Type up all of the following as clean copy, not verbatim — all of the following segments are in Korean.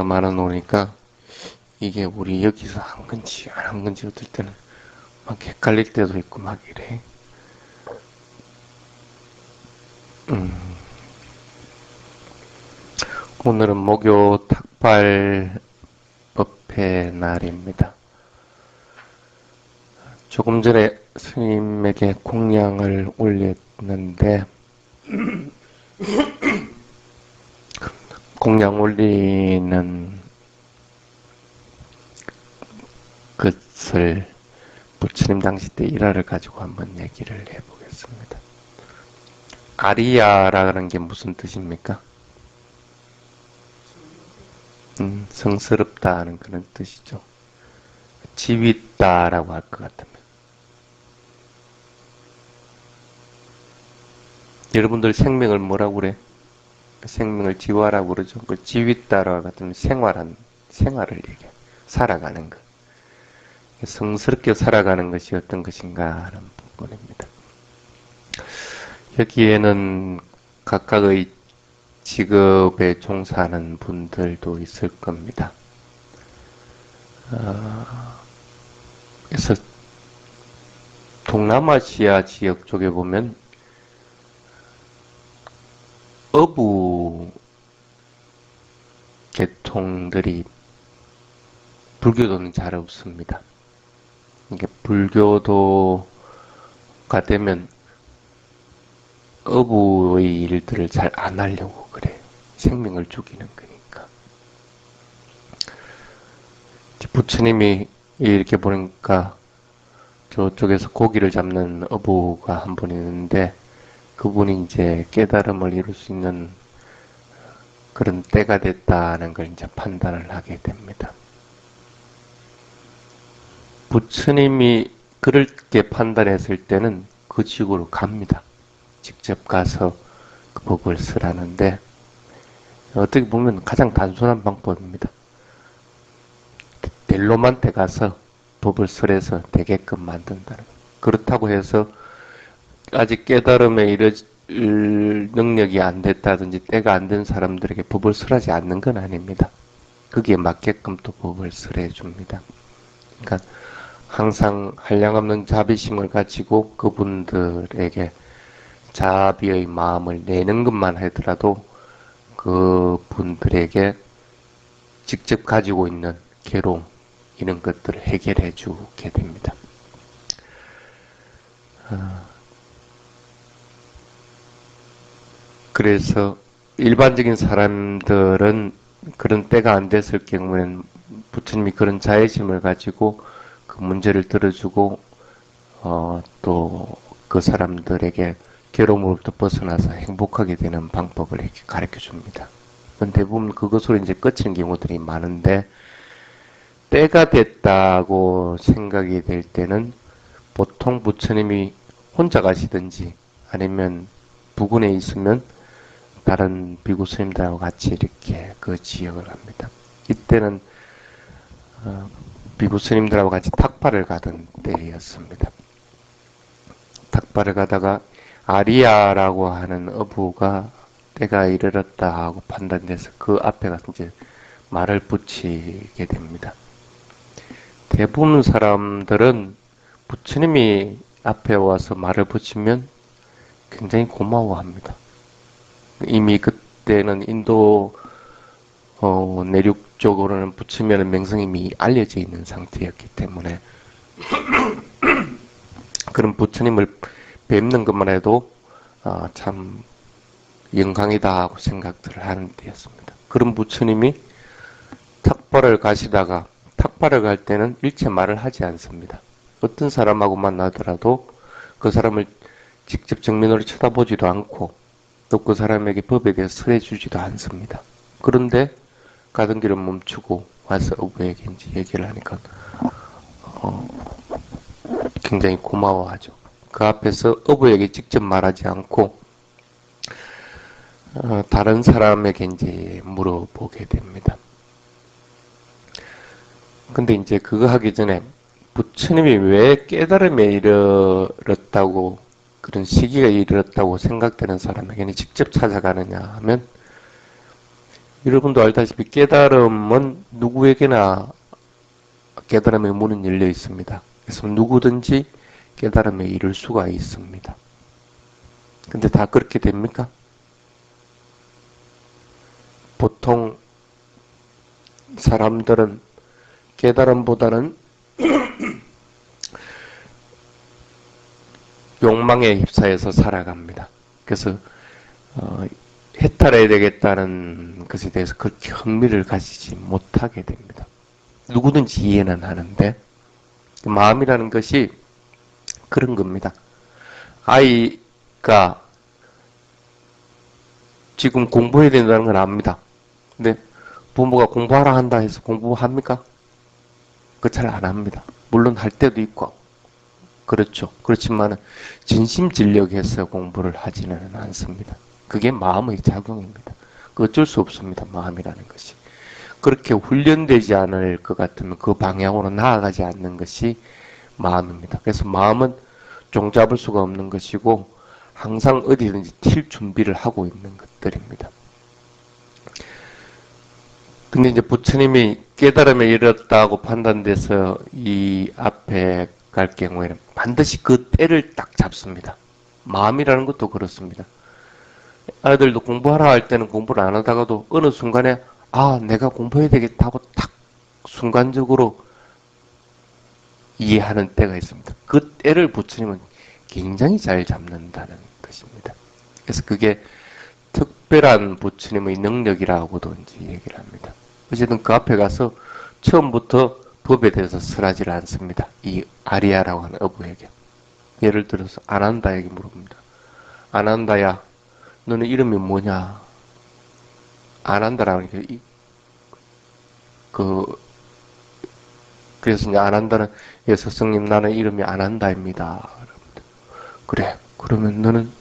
얘기가 많아 놓으니까 이게 우리 여기서 한 건지 안 한 건지 어떨 때는 막 헷갈릴 때도 있고 막 이래. 오늘은 목요 탁발법회 날입니다. 조금 전에 스님에게 공양을 올렸는데 공양 올리는 것을 부처님 당시 때 일화를 가지고 한번 얘기를 해보겠습니다. 아리야라는 게 무슨 뜻입니까? 성스럽다는 그런 뜻이죠. 지윗다라고 할 것 같으면. 여러분들 생명을 뭐라고 그래? 생명을 지화라고 그러죠. 그 지윗다라고 같으면 생활을 얘기해. 살아가는 것. 성스럽게 살아가는 것이 어떤 것인가 하는 부분입니다. 여기에는 각각의 직업에 종사하는 분들도 있을 겁니다. 그래서 동남아시아 지역 쪽에 보면 어부 계통들이 불교도는 잘 없습니다. 이게 불교도가 되면 어부의 일들을 잘 안 하려고 그래요. 생명을 죽이는 거니까. 부처님이 이렇게 보니까 저쪽에서 고기를 잡는 어부가 한 분 있는데 그분이 이제 깨달음을 이룰 수 있는 그런 때가 됐다는 걸 이제 판단을 하게 됩니다. 부처님이 그렇게 판단했을 때는 그 지구로 갑니다. 직접 가서 그 법을 쓰라는데 어떻게 보면 가장 단순한 방법입니다. 델로만테 가서 법을 설해서 되게끔 만든다는 것. 그렇다고 해서 아직 깨달음에 이를 능력이 안 됐다든지 때가 안 된 사람들에게 법을 설하지 않는 건 아닙니다. 거기에 맞게끔 또 법을 설해 줍니다. 그러니까 항상 한량없는 자비심을 가지고 그분들에게 자비의 마음을 내는 것만 하더라도 그분들에게 직접 가지고 있는 괴로움 이런 것들을 해결해 주게 됩니다. 그래서 일반적인 사람들은 그런 때가 안 됐을 경우에는 부처님이 그런 자애심을 가지고 그 문제를 들어주고 또 그 사람들에게 괴로움으로부터 벗어나서 행복하게 되는 방법을 이렇게 가르쳐 줍니다. 대부분 그것으로 이제 끝인 경우들이 많은데 때가 됐다고 생각이 될 때는 보통 부처님이 혼자 가시든지 아니면 부근에 있으면 다른 비구 스님들하고 같이 이렇게 그 지역을 합니다. 이때는 비구 스님들하고 같이 탁발을 가던 때였습니다. 탁발을 가다가 아리야라고 하는 어부가 때가 이르렀다 하고 판단돼서 그 앞에 가서 이제 말을 붙이게 됩니다. 대부분 사람들은 부처님이 앞에 와서 말을 붙이면 굉장히 고마워합니다. 이미 그때는 인도 내륙 쪽으로는 부처님의 명성이 이미 알려져 있는 상태였기 때문에 그런 부처님을 뵙는 것만 해도 참 영광이다 하고 생각들을 하는 때였습니다. 그런 부처님이 탁발을 가시다가 탁발을 갈 때는 일체 말을 하지 않습니다. 어떤 사람하고 만나더라도 그 사람을 직접 정면으로 쳐다보지도 않고 또 그 사람에게 법에 대해서 설해주지도 않습니다. 그런데 가던 길을 멈추고 와서 어부에게 이제 얘기를 하니까 굉장히 고마워하죠. 그 앞에서 어부에게 직접 말하지 않고 다른 사람에게 이제 물어보게 됩니다. 근데 이제 그거 하기 전에 부처님이 왜 깨달음에 이르렀다고 그런 시기가 이르렀다고 생각되는 사람에게는 직접 찾아가느냐 하면 여러분도 알다시피 깨달음은 누구에게나 깨달음의 문은 열려 있습니다. 그래서 누구든지 깨달음에 이를 수가 있습니다. 근데 다 그렇게 됩니까? 보통 사람들은 깨달음보다는 욕망에 휩싸여서 살아갑니다. 그래서 해탈해야 되겠다는 것에 대해서 그렇게 흥미를 가지지 못하게 됩니다. 누구든지 이해는 하는데 마음이라는 것이 그런 겁니다. 아이가 지금 공부해야 된다는 건 압니다. 근데 부모가 공부하라 한다 해서 공부합니까? 그 잘 안 합니다. 물론 할 때도 있고 그렇죠. 그렇지만 진심진력해서 공부를 하지는 않습니다. 그게 마음의 작용입니다. 어쩔 수 없습니다. 마음이라는 것이. 그렇게 훈련되지 않을 것 같으면 그 방향으로 나아가지 않는 것이 마음입니다. 그래서 마음은 종잡을 수가 없는 것이고 항상 어디든지 튈 준비를 하고 있는 것들입니다. 근데 이제 부처님이 깨달음에 이르렀다고 판단돼서 이 앞에 갈 경우에는 반드시 그 때를 딱 잡습니다. 마음이라는 것도 그렇습니다. 아이들도 공부하라 할 때는 공부를 안 하다가도 어느 순간에 내가 공부해야 되겠다 하고 딱 순간적으로 이해하는 때가 있습니다. 그 때를 부처님은 굉장히 잘 잡는다는 것입니다. 그래서 그게 특별한 부처님의 능력이라고도 이제 얘기를 합니다. 어쨌든 그 앞에 가서 처음부터 법에 대해서 설하지를 않습니다. 이 아리아라고 하는 어부에게. 예를 들어서 아난다에게 물어봅니다. 아난다야, 너는 이름이 뭐냐? 아난다라는 게 그래서 이제 아난다는 스승님 나는 이름이 아난다입니다. 그래. 그러면 너는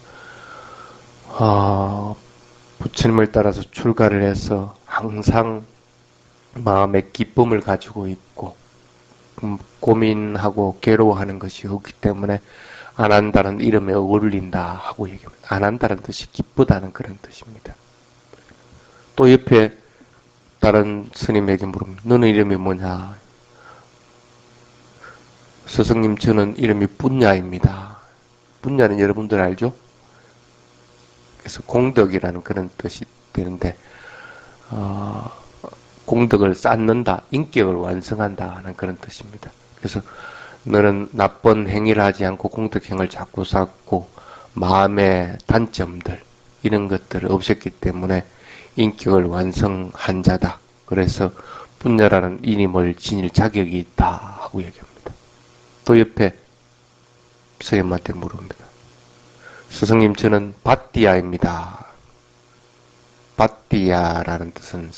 부처님을 따라서 출가를 해서 항상 마음의 기쁨을 가지고 있고 고민하고 괴로워하는 것이 없기 때문에 안한다는 이름에 어울린다 하고 얘기합니다. 안한다는 뜻이 기쁘다는 그런 뜻입니다. 또 옆에 다른 스님에게 물으면 너는 이름이 뭐냐? 스승님 저는 이름이 뿐야입니다. 뿐야는 여러분들 알죠? 그래서 공덕이라는 그런 뜻이 되는데 공덕을 쌓는다, 인격을 완성한다 하는 그런 뜻입니다. 그래서 너는 나쁜 행위를 하지 않고 공덕행을 자꾸 쌓고 마음의 단점들 이런 것들을 없앴기 때문에 인격을 완성한 자다. 그래서 분야라는 이름을 지닐 자격이 있다 하고 얘기합니다. 또 옆에 스님한테 물습니다. 스승님 저는 밧띠아입니다. 밧띠아라는 뜻은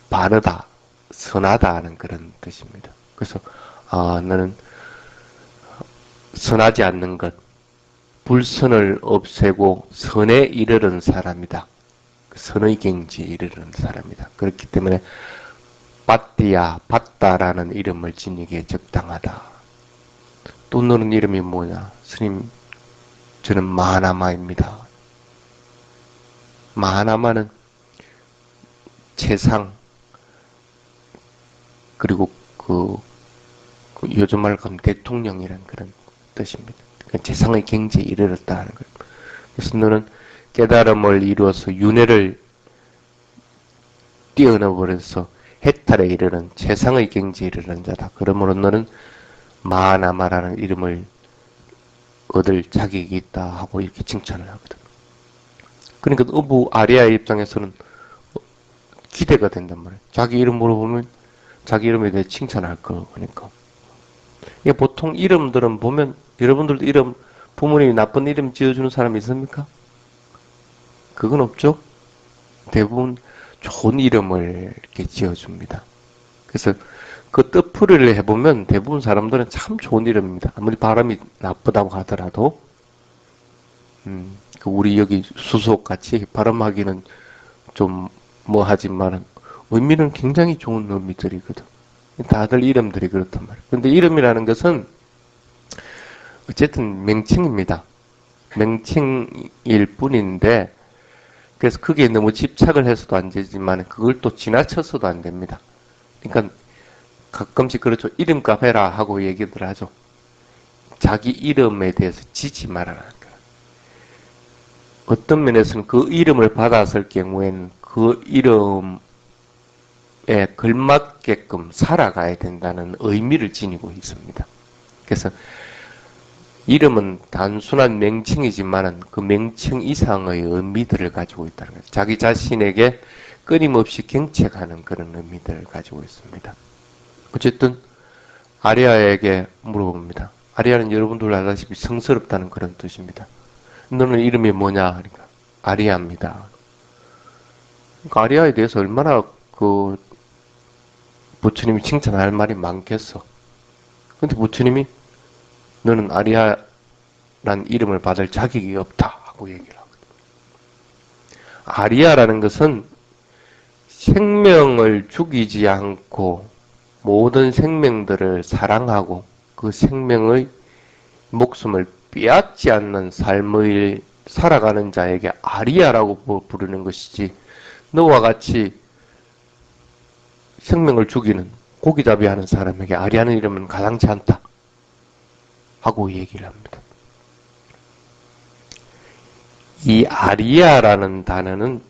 바르다, 선하다 하는 그런 뜻입니다. 그래서 너는 선하지 않는 것, 불선을 없애고 선에 이르는 사람이다. 선의 경지에 이르는 사람이다. 그렇기 때문에 밧띠야, 밧다라는 이름을 지니기에 적당하다. 또 너는 이름이 뭐냐? 스님, 저는 마하나마입니다. 마하나마는 최상, 그리고 요즘 말로 하면 대통령이라는 그런 뜻입니다. 최상의 경지에 이르렀다 하는 거예요. 그래서 너는 깨달음을 이루어서 윤회를 뛰어넘어버려서 해탈에 이르는 최상의 경지에 이르는 자다. 그러므로 너는 마하나마라는 이름을 얻을 자격이 있다 하고 이렇게 칭찬을 하거든. 그러니까 어부 아리아의 입장에서는 기대가 된단 말이에요. 자기 이름 물어보면 자기 이름에 대해 칭찬할 거니까. 이게 보통 이름들은 보면 여러분들도 이름 부모님이 나쁜 이름 지어주는 사람이 있습니까? 그건 없죠. 대부분 좋은 이름을 이렇게 지어줍니다. 그래서 그 뜻풀이를 해보면 대부분 사람들은 참 좋은 이름입니다. 아무리 발음이 나쁘다고 하더라도 우리 여기 수속같이 발음하기는 좀 하지만 의미는 굉장히 좋은 의미들이거든. 다들 이름들이 그렇단 말이에요. 근데 이름이라는 것은 어쨌든 명칭입니다. 명칭일 뿐인데 그래서 그게 너무 집착을 해서도 안 되지만 그걸 또 지나쳐서도 안 됩니다. 그러니까 가끔씩 그렇죠. 이름값 해라 하고 얘기들 하죠. 자기 이름에 대해서 지지 말아라. 어떤 면에서는 그 이름을 받았을 경우에는 그 이름에 걸맞게끔 살아가야 된다는 의미를 지니고 있습니다. 그래서 이름은 단순한 명칭이지만은 그 명칭 이상의 의미들을 가지고 있다는 거죠. 자기 자신에게 끊임없이 경책하는 그런 의미들을 가지고 있습니다. 어쨌든 아리아에게 물어봅니다. 아리아는 여러분들 알다시피 성스럽다는 그런 뜻입니다. 너는 이름이 뭐냐? 그러니까 아리아입니다. 그러니까 아리아에 대해서 얼마나 그 부처님이 칭찬할 말이 많겠어. 근데 부처님이 너는 아리아란 이름을 받을 자격이 없다 하고 얘기를 하거든. 아리아라는 것은 생명을 죽이지 않고 모든 생명들을 사랑하고 그 생명의 목숨을 빼앗지 않는 삶을 살아가는 자에게 아리아라고 부르는 것이지 너와 같이 생명을 죽이는 고기잡이 하는 사람에게 아리아는 이름은 가당치 않다 하고 얘기를 합니다. 이 아리아라는 단어는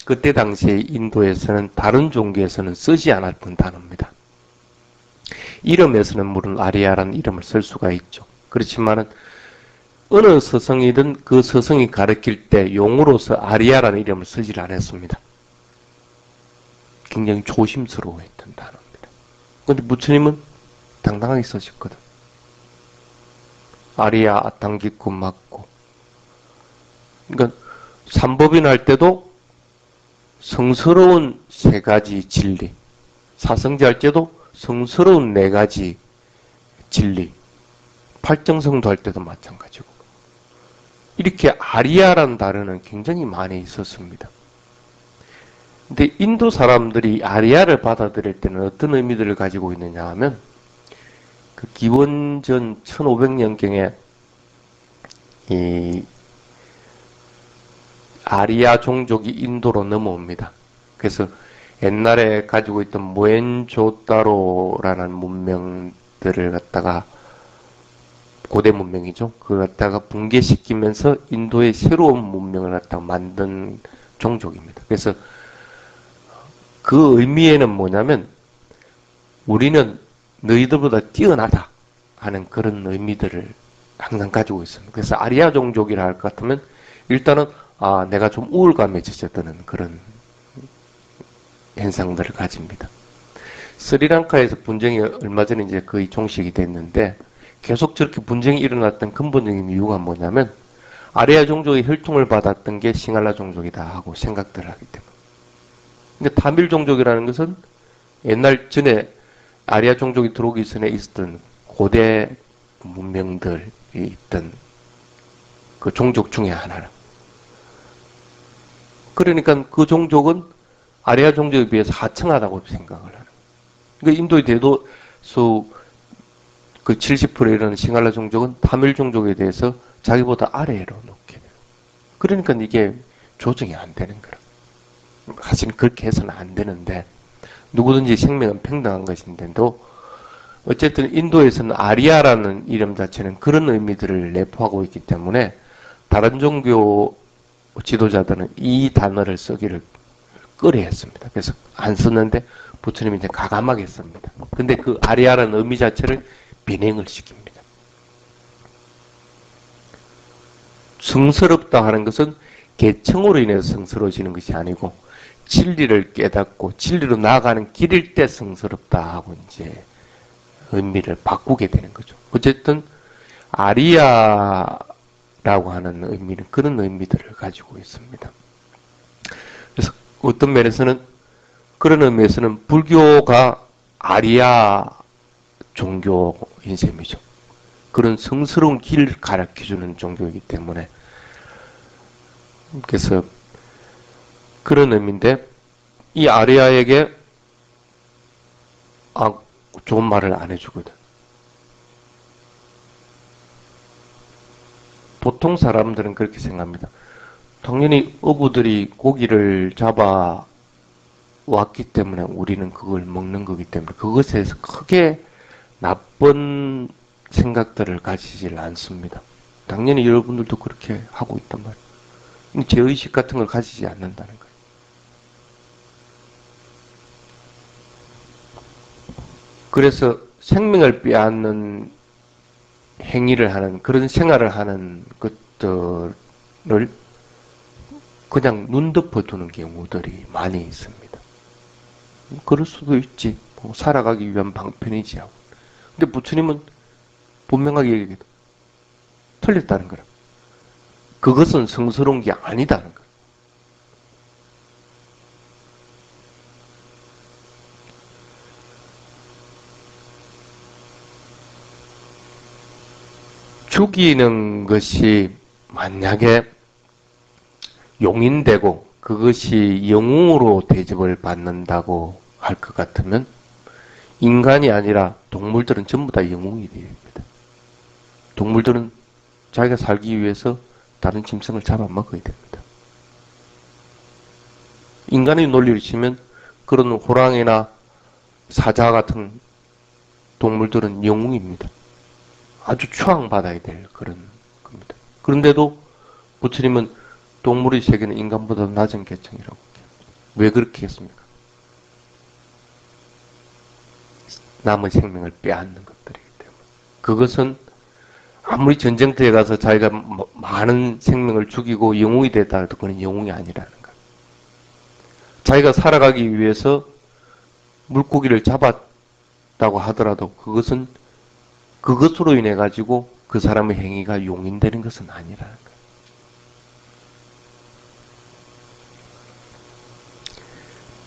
그때 당시에 인도에서는 다른 종교에서는 쓰지 않았던 단어입니다. 이름에서는 물론 아리아라는 이름을 쓸 수가 있죠. 그렇지만은 어느 서성이든 그 서성이 가르칠 때 용어로서 아리아라는 이름을 쓰질 않았습니다. 굉장히 조심스러워했던 단어입니다. 그런데 부처님은 당당하게 쓰셨거든. 아리아 아탕기쿠 맞고. 그러니까 삼법인 할 때도 성스러운 세 가지 진리, 사성제 할 때도 성스러운 네 가지 진리, 팔정성도 할 때도 마찬가지고. 이렇게 아리아라는 단어는 굉장히 많이 있었습니다. 근데 인도 사람들이 아리아를 받아들일 때는 어떤 의미들을 가지고 있느냐 하면 그 기원전 1500년경에 이 아리아 종족이 인도로 넘어옵니다. 그래서 옛날에 가지고 있던 모헨조다로라는 문명들을 갖다가 고대 문명이죠. 그걸 갖다가 붕괴시키면서 인도의 새로운 문명을 갖다가 만든 종족입니다. 그래서 그 의미에는 뭐냐면 우리는 너희들보다 뛰어나다 하는 그런 의미들을 항상 가지고 있습니다. 그래서 아리아 종족이라 할 것 같으면 일단은 내가 좀 우울감에 젖어드는 그런 현상들을 가집니다. 스리랑카에서 분쟁이 얼마 전에 이제 거의 종식이 됐는데 계속 저렇게 분쟁이 일어났던 근본적인 이유가 뭐냐면 아리아 종족의 혈통을 받았던 게 싱할라 종족이다 하고 생각들을 하기 때문에. 근데 타밀 종족이라는 것은 옛날 전에 아리아 종족이 들어오기 전에 있었던 고대 문명들이 있던 그 종족 중에 하나라. 그러니까 그 종족은 아리아 종족에 비해서 하층하다고 생각을 하는. 그러니까 인도의 대도수 그 70%에 이르는 싱할라 종족은 타밀 종족에 대해서 자기보다 아래로 놓게 돼요. 그러니까 이게 조정이 안 되는 거라. 사실은 그렇게 해서는 안 되는데 누구든지 생명은 평등한 것인데도 어쨌든 인도에서는 아리아라는 이름 자체는 그런 의미들을 내포하고 있기 때문에 다른 종교 지도자들은 이 단어를 쓰기를 꺼려했습니다. 그래서 안 썼는데 부처님이 이제 가감하게 씁니다. 근데 그 아리아라는 의미 자체를 변형을 시킵니다. 성스럽다 하는 것은 계청으로 인해서 성스러워지는 것이 아니고 진리를 깨닫고 진리로 나아가는 길일 때 성스럽다 하고 이제 의미를 바꾸게 되는 거죠. 어쨌든 아리아라고 하는 의미는 그런 의미들을 가지고 있습니다. 그래서 어떤 면에서는 그런 의미에서는 불교가 아리아 종교인 셈이죠. 그런 성스러운 길을 가르쳐주는 종교이기 때문에 그래서 그런 의미인데 이 아리아에게 좋은 말을 안 해주거든. 보통 사람들은 그렇게 생각합니다. 당연히 어부들이 고기를 잡아 왔기 때문에 우리는 그걸 먹는 거기 때문에 그것에 대해서 크게 나쁜 생각들을 가지질 않습니다. 당연히 여러분들도 그렇게 하고 있단 말이에요. 죄의식 같은 걸 가지지 않는다는 거예요. 그래서 생명을 빼앗는 행위를 하는 그런 생활을 하는 것들을 그냥 눈 덮어두는 경우들이 많이 있습니다. 그럴 수도 있지. 뭐 살아가기 위한 방편이지 하고. 근데 부처님은 분명하게 얘기해도 틀렸다는 거라. 그것은 성스러운 게 아니다는 거야. 죽이는 것이 만약에 용인되고 그것이 영웅으로 대접을 받는다고 할 것 같으면 인간이 아니라 동물들은 전부 다 영웅이 됩니다. 동물들은 자기가 살기 위해서 다른 짐승을 잡아먹어야 됩니다. 인간의 논리를 치면 그런 호랑이나 사자 같은 동물들은 영웅입니다. 아주 추앙받아야 될 그런 겁니다. 그런데도 부처님은 동물의 세계는 인간보다 낮은 계층이라고. 왜 그렇게 했습니까? 남의 생명을 빼앗는 것들이기 때문에. 그것은 아무리 전쟁터에 가서 자기가 많은 생명을 죽이고 영웅이 됐다 해도 그건 영웅이 아니라는 거예요. 자기가 살아가기 위해서 물고기를 잡았다고 하더라도 그것은 그것으로 인해 가지고 그 사람의 행위가 용인되는 것은 아니라는 거예요.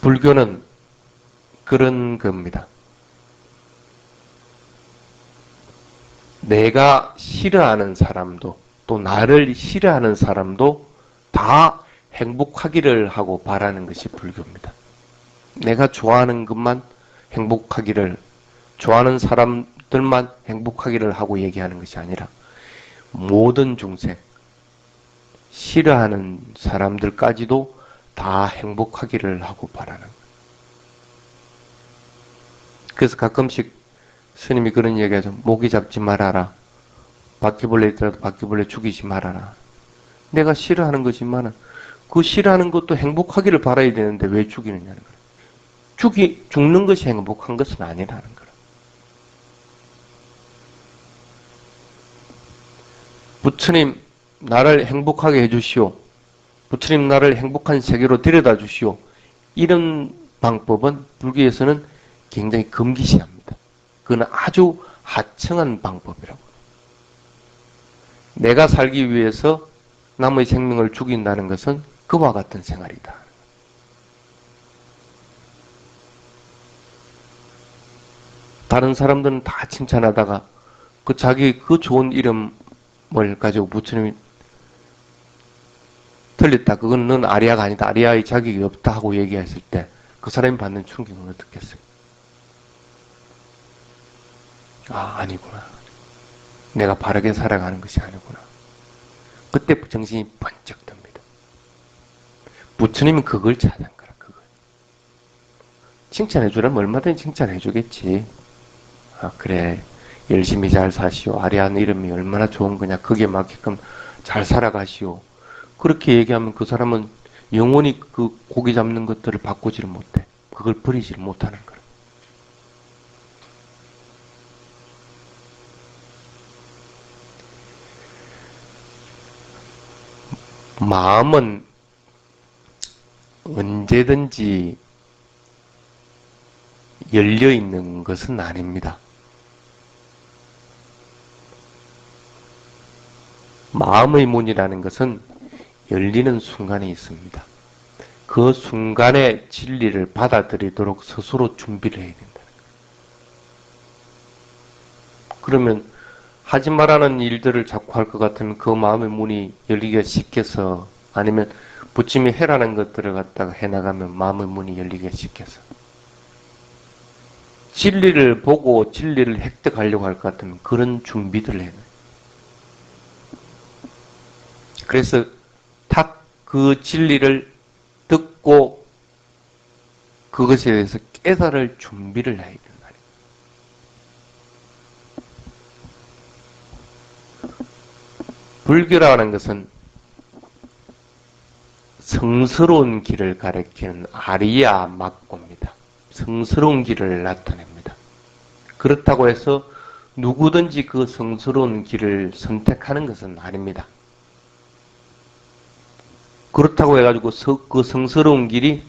불교는 그런 겁니다. 내가 싫어하는 사람도 또 나를 싫어하는 사람도 다 행복하기를 하고 바라는 것이 불교입니다. 내가 좋아하는 것만 행복하기를, 좋아하는 사람들만 행복하기를 하고 얘기하는 것이 아니라 모든 중생, 싫어하는 사람들까지도 다 행복하기를 하고 바라는 거예요. 그래서 가끔씩 스님이 그런 얘기하죠. 모기 잡지 말아라. 바퀴벌레 있더라도 바퀴벌레 죽이지 말아라. 내가 싫어하는 거지만 그 싫어하는 것도 행복하기를 바라야 되는데 왜 죽이느냐는 거예요. 죽는 것이 행복한 것은 아니라는 거예요. 부처님 나를 행복하게 해주시오. 부처님 나를 행복한 세계로 데려다 주시오. 이런 방법은 불교에서는 굉장히 금기시합니다. 그건 아주 하층한 방법이라고. 내가 살기 위해서 남의 생명을 죽인다는 것은 그와 같은 생활이다. 다른 사람들은 다 칭찬하다가 그 자기 그 좋은 이름을 가지고 부처님이 틀렸다. 그건 넌 아리아가 아니다. 아리아의 자격이 없다 하고 얘기했을 때 그 사람이 받는 충격은 어떻겠어요? 아, 아니구나. 내가 바르게 살아가는 것이 아니구나. 그때 정신이 번쩍 듭니다. 부처님은 그걸 찾은 거라, 그걸. 칭찬해주라면 얼마든지 칭찬해주겠지. 아, 그래. 열심히 잘 사시오. 아리안 이름이 얼마나 좋은 거냐. 그게 맞게끔 잘 살아가시오. 그렇게 얘기하면 그 사람은 영원히 그 고기 잡는 것들을 바꾸지를 못해. 그걸 버리지를 못하는 거야. 마음은 언제든지 열려 있는 것은 아닙니다. 마음의 문이라는 것은 열리는 순간이 있습니다. 그 순간에 진리를 받아들이도록 스스로 준비를 해야 된다. 그러면 하지 말라는 일들을 자꾸 할 것 같으면 그 마음의 문이 열리기가 쉽겠어. 아니면 부처님이 해라는 것들을 갖다가 해나가면 마음의 문이 열리기가 쉽겠어. 진리를 보고 진리를 획득하려고 할 것 같으면 그런 준비들을 해야 돼. 그래서 탁 그 진리를 듣고 그것에 대해서 깨달을 준비를 해야 된다. 불교라는 것은 성스러운 길을 가리키는 아리야 막고입니다. 성스러운 길을 나타냅니다. 그렇다고 해서 누구든지 그 성스러운 길을 선택하는 것은 아닙니다. 그렇다고 해가지고 그 성스러운 길이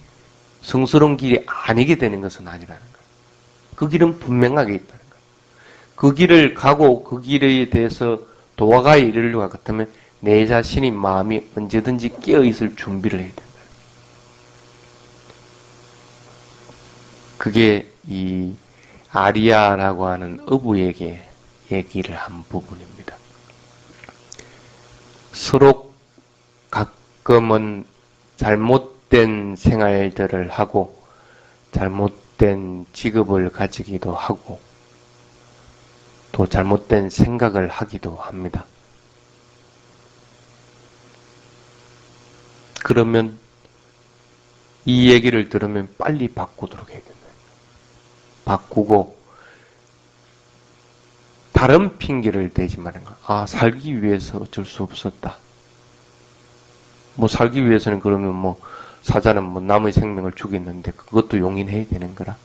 아니게 되는 것은 아니라는 거예요. 그 길은 분명하게 있다는 거예요. 그 길을 가고 그 길에 대해서 도화가에 이르려고 같으면 내 자신이 마음이 언제든지 깨어있을 준비를 해야 된다. 그게 이 아리아라고 하는 어부에게 얘기를 한 부분입니다. 서로 가끔은 잘못된 생활들을 하고 잘못된 직업을 가지기도 하고 또 잘못된 생각을 하기도 합니다. 그러면 이 얘기를 들으면 빨리 바꾸도록 해야 된다. 바꾸고 다른 핑계를 대지 말는 거. 아, 살기 위해서 어쩔 수 없었다. 뭐 살기 위해서는 그러면 뭐 사자는 뭐 남의 생명을 죽였는데 그것도 용인해야 되는 거라.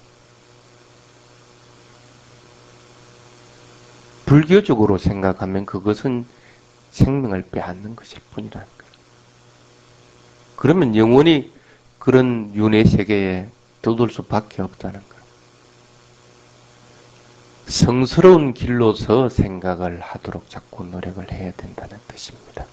불교적으로 생각하면 그것은 생명을 빼앗는 것일 뿐이라는 거예요. 그러면 영원히 그런 윤회 세계에 떠돌 수밖에 없다는 거예요. 성스러운 길로서 생각을 하도록 자꾸 노력을 해야 된다는 뜻입니다.